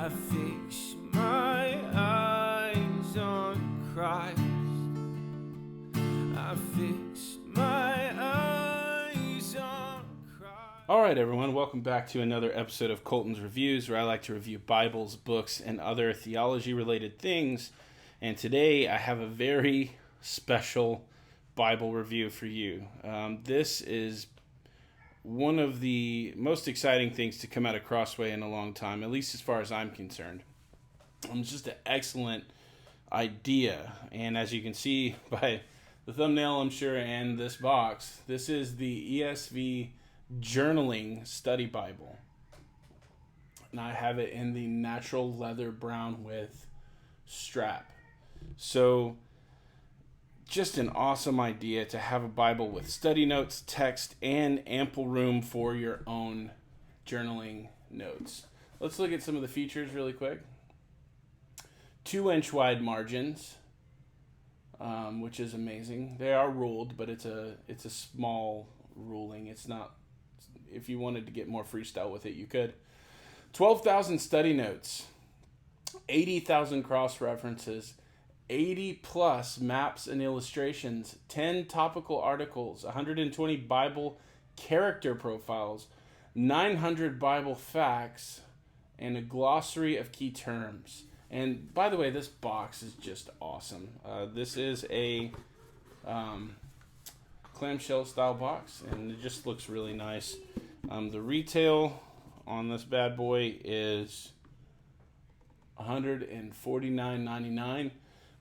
I fix my eyes on Christ. I fix my eyes on Christ. All right, everyone, welcome back to another episode of Colton's Reviews, where I like to review Bibles, books, and other theology-related things. And today I have a very special Bible review for you. This is one of the most exciting things to come out of Crossway in a long time, at least as far as I'm concerned. It's just an excellent idea, and as you can see by the thumbnail, I'm sure, and this box, this is the ESV Journaling Study Bible. And I have it in the natural leather brown with strap. So just an awesome idea to have a Bible with study notes, text, and ample room for your own journaling notes. Let's look at some of the features really quick. 2-inch wide margins, which is amazing. They are ruled, but it's a small ruling. It's not, if you wanted to get more freestyle with it, you could. 12,000 study notes, 80,000 cross references, 80 plus maps and illustrations, 10 topical articles, 120 Bible character profiles, 900 Bible facts, and a glossary of key terms. And by the way, this box is just awesome. This is a clamshell style box, and it just looks really nice. The retail on this bad boy is $149.99.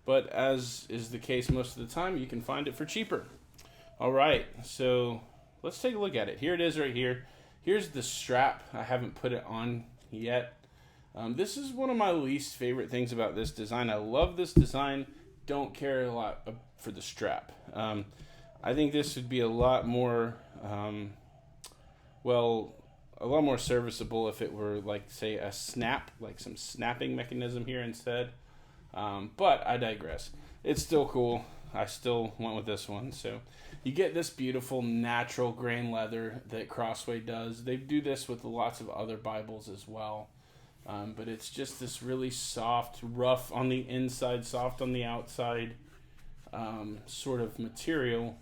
But as is the case most of the time, you can find it for cheaper. All right, so let's take a look at it. Here it is right here. Here's the strap. I haven't put it on yet. This is one of my least favorite things about this design. I love this design. Don't care a lot for the strap. I think this would be a lot more, a lot more serviceable if it were like, say, a snap, like some snapping mechanism here instead. But I digress. It's still cool. I still went with this one. So you get this beautiful natural grain leather that Crossway does. They do this with lots of other Bibles as well. But it's just this really soft, rough on the inside, soft on the outside sort of material.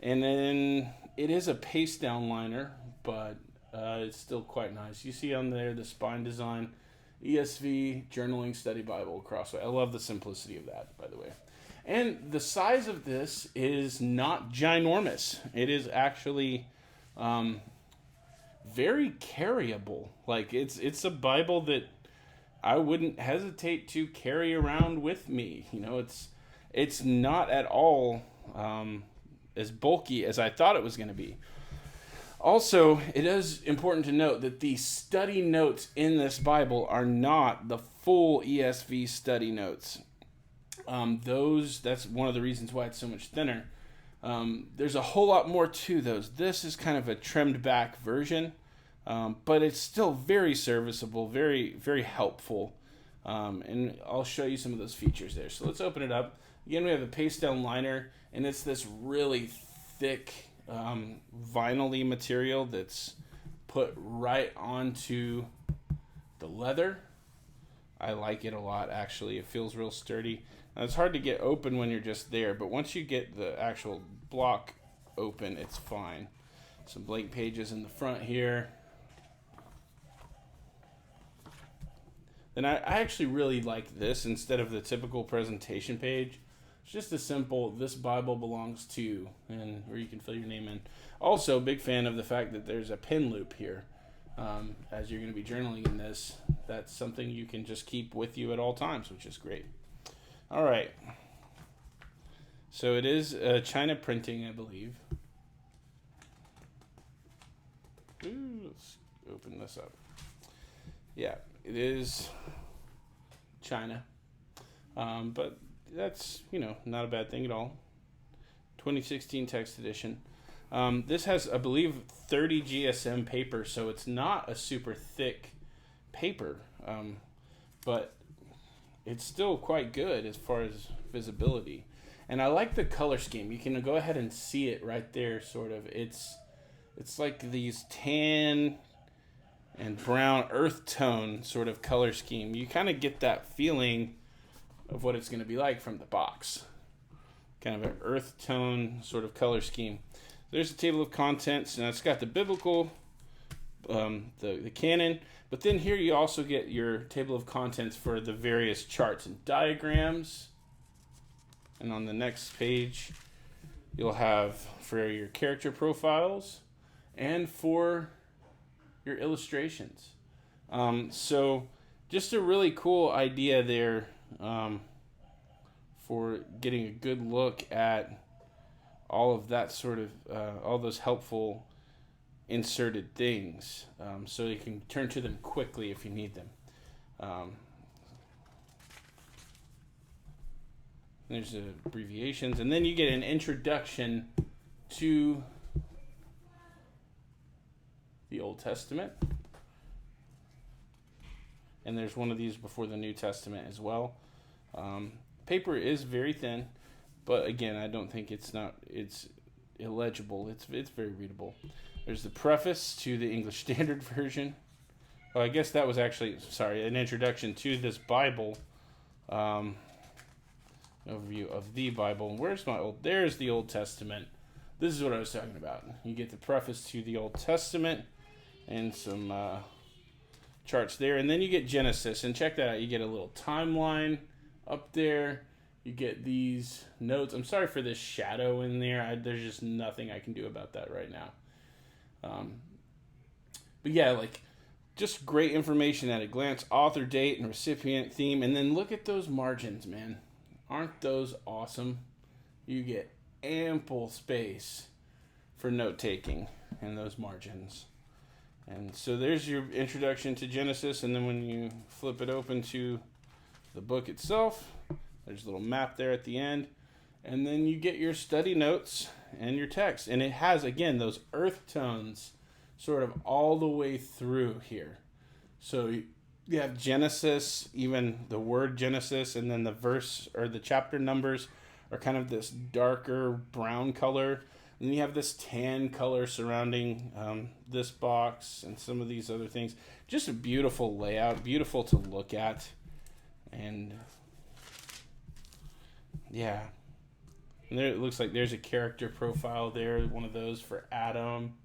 And then it is a paste down liner, but it's still quite nice. You see on there the spine design. ESV Journaling Study Bible Crossway. I love the simplicity of that, by the way. And the size of this is not ginormous. It is actually very carryable. Like it's a Bible that I wouldn't hesitate to carry around with me. You know, it's not at all as bulky as I thought it was going to be. Also, it is important to note that the study notes in this Bible are not the full ESV study notes. That's one of the reasons why it's so much thinner. There's a whole lot more to those. This is kind of a trimmed back version, but it's still very serviceable, very, very helpful. And I'll show you some of those features there. So let's open it up. Again, we have a paste down liner, and it's this really thick vinyl-y material that's put right onto the leather. I like it a lot, actually. It feels real sturdy. Now, it's hard to get open when you're just there, but once you get the actual block open, it's fine. Some blank pages in the front here. Then I actually really like this instead of the typical presentation page. It's just a simple, this Bible belongs to, and where you can fill your name in. Also, big fan of the fact that there's a pin loop here. As you're going to be journaling in this, that's something you can just keep with you at all times, which is great. All right. So it is China printing, I believe. Ooh, let's open this up. Yeah, it is China. But that's, not a bad thing at all. 2016 text edition. This has, I believe, 30 GSM paper, so it's not a super thick paper, but it's still quite good as far as visibility. And I like the color scheme. You can go ahead and see it right there, sort of. It's like these tan and brown earth tone sort of color scheme. You kind of get that feeling of what it's going to be like from the box. Kind of an earth tone sort of color scheme. There's the table of contents, and it's got the biblical, the canon, but then here you also get your table of contents for the various charts and diagrams. And on the next page, you'll have for your character profiles and for your illustrations. So just a really cool idea there for getting a good look at all of that sort of, all those helpful inserted things, so you can turn to them quickly if you need them. There's the abbreviations, and then you get an introduction to the Old Testament. And there's one of these before the New Testament as well. Paper is very thin, but again, I don't think it's illegible. It's very readable. There's the preface to the English Standard Version. Well, I guess that was actually, an introduction to this Bible. Overview of the Bible. And there's the Old Testament. This is what I was talking about. You get the preface to the Old Testament and some charts there. And then you get Genesis. And check that out. You get a little timeline up there. You get these notes. I'm sorry for this shadow in there. There's just nothing I can do about that right now. But yeah, just great information at a glance. Author, date, and recipient, theme. And then look at those margins, man. Aren't those awesome? You get ample space for note-taking in those margins. And so there's your introduction to Genesis. And then when you flip it open to the book itself, there's a little map there at the end. And then you get your study notes and your text. And it has, again, those earth tones sort of all the way through here. So you have Genesis, even the word Genesis, and then the verse or the chapter numbers are kind of this darker brown color. And then you have this tan color surrounding this box and some of these other things. Just a beautiful layout, beautiful to look at. And yeah. And there it looks like there's a character profile there, one of those for Adam.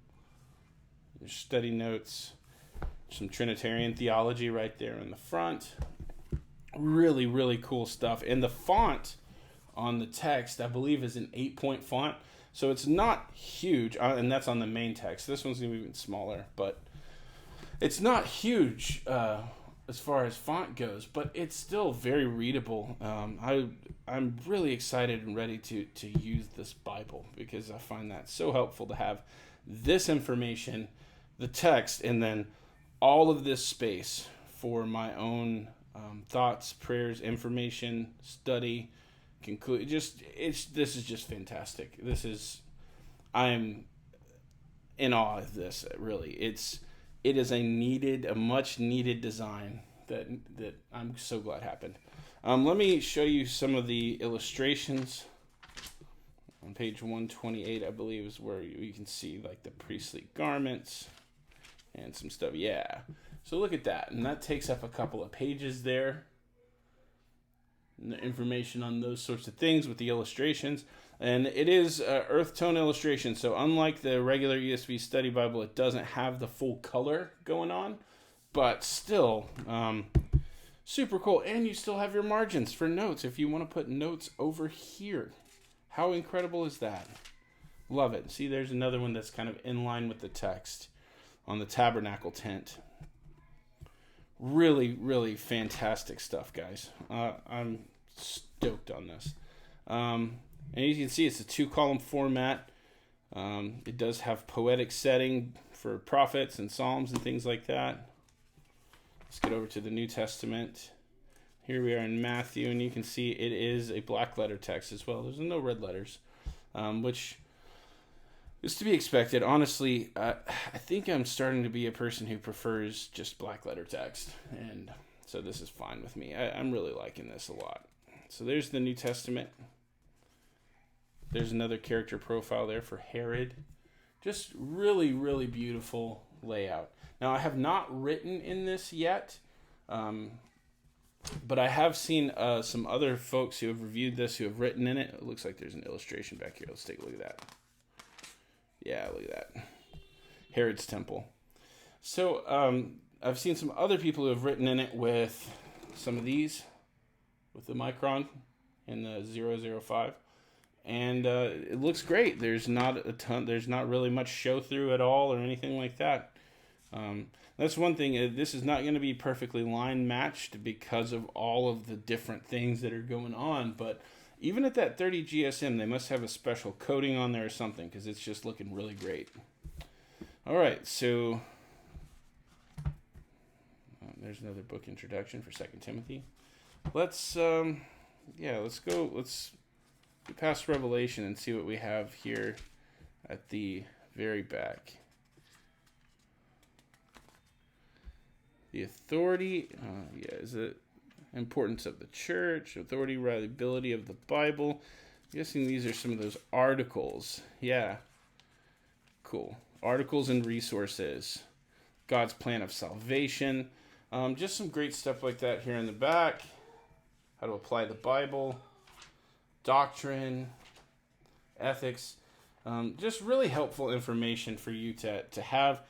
There's study notes, some Trinitarian theology right there in the front. Really, really cool stuff. And the font on the text, I believe, is an 8-point font. So it's not huge, and that's on the main text. This one's going to be even smaller, but it's not huge as far as font goes, but it's still very readable. I'm really excited and ready to use this Bible because I find that so helpful to have this information, the text, and then all of this space for my own thoughts, prayers, information, study, conclude. This is just fantastic. I'm in awe of this. Really, it is a much needed design that I'm so glad happened. Let me show you some of the illustrations. On page 128, I believe, is where you can see the priestly garments and some stuff. Yeah. So look at that. And that takes up a couple of pages there. And the information on those sorts of things with the illustrations. And it is earth tone illustration. So unlike the regular ESV study Bible, it doesn't have the full color going on. But still, super cool. And you still have your margins for notes if you want to put notes over here. How incredible is that? Love it. See, there's another one that's kind of in line with the text on the tabernacle tent. Really, really fantastic stuff, guys. I'm stoked on this. And you can see it's a 2-column format. It does have poetic setting for prophets and psalms and things like that. Let's get over to the New Testament. Here we are in Matthew, and you can see it is a black letter text as well. There's no red letters, which is to be expected. Honestly, I think I'm starting to be a person who prefers just black letter text, and so this is fine with me. I'm really liking this a lot. So there's the New Testament. There's another character profile there for Herod. Just really, really beautiful layout. Now, I have not written in this yet, but I have seen some other folks who have reviewed this who have written in it. It looks like there's an illustration back here. Let's take a look at that. Yeah, look at that. Herod's Temple. So I've seen some other people who have written in it with some of these, with the micron and the 005. And it looks great. There's not really much show through at all or anything like that. That's one thing. This is not going to be perfectly line matched because of all of the different things that are going on. But even at that 30 GSM, they must have a special coating on there or something, because it's just looking really great. All right, so there's another book introduction for 2 Timothy. Let's go past Revelation and see what we have here at the very back. The authority, is it importance of the church, authority, reliability of the Bible. I'm guessing these are some of those articles. Yeah, cool. Articles and resources. God's plan of salvation. Just some great stuff like that here in the back. How to apply the Bible. Doctrine. Ethics. Just really helpful information for you to have.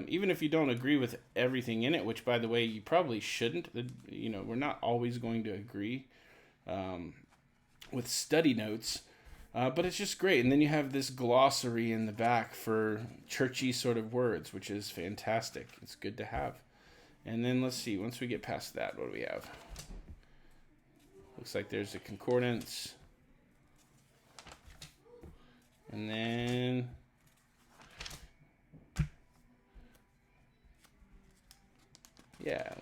Even if you don't agree with everything in it, which, by the way, you probably shouldn't. We're not always going to agree with study notes, but it's just great. And then you have this glossary in the back for churchy sort of words, which is fantastic. It's good to have. And then let's see, once we get past that, what do we have? Looks like there's a concordance. And then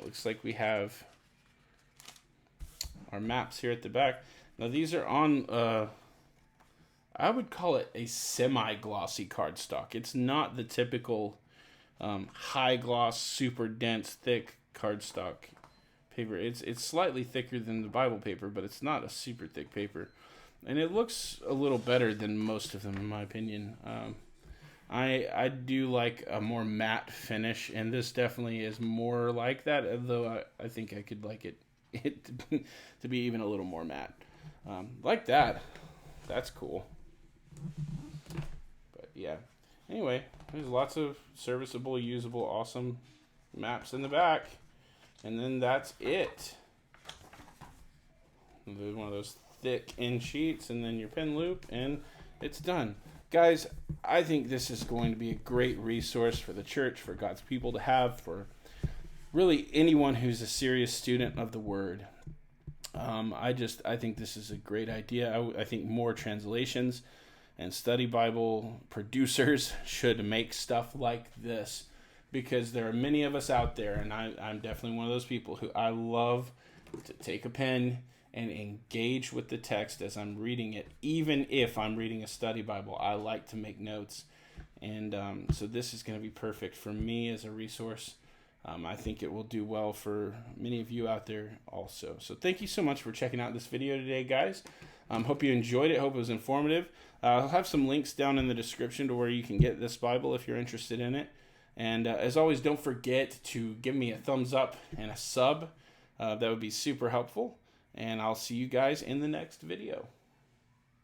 looks like we have our maps here at the back. Now these are on, I would call it a semi-glossy cardstock. It's not the typical high gloss, super dense, thick cardstock paper. It's slightly thicker than the Bible paper, but it's not a super thick paper. And it looks a little better than most of them, in my opinion. I do like a more matte finish, and this definitely is more like that, although I think I could like it to be even a little more matte. Like that. That's cool. But yeah. Anyway, there's lots of serviceable, usable, awesome maps in the back. And then that's it. There's one of those thick end sheets, and then your pen loop, and it's done. Guys, I think this is going to be a great resource for the church, for God's people to have, for really anyone who's a serious student of the Word. I think this is a great idea. I think more translations and study Bible producers should make stuff like this, because there are many of us out there, and I'm definitely one of those people who I love to take a pen and engage with the text as I'm reading it. Even if I'm reading a study Bible, I like to make notes. And so this is going to be perfect for me as a resource. I think it will do well for many of you out there also. So thank you so much for checking out this video today, guys. Hope you enjoyed it. Hope it was informative. I'll have some links down in the description to where you can get this Bible if you're interested in it. And as always, don't forget to give me a thumbs up and a sub. That would be super helpful. And I'll see you guys in the next video.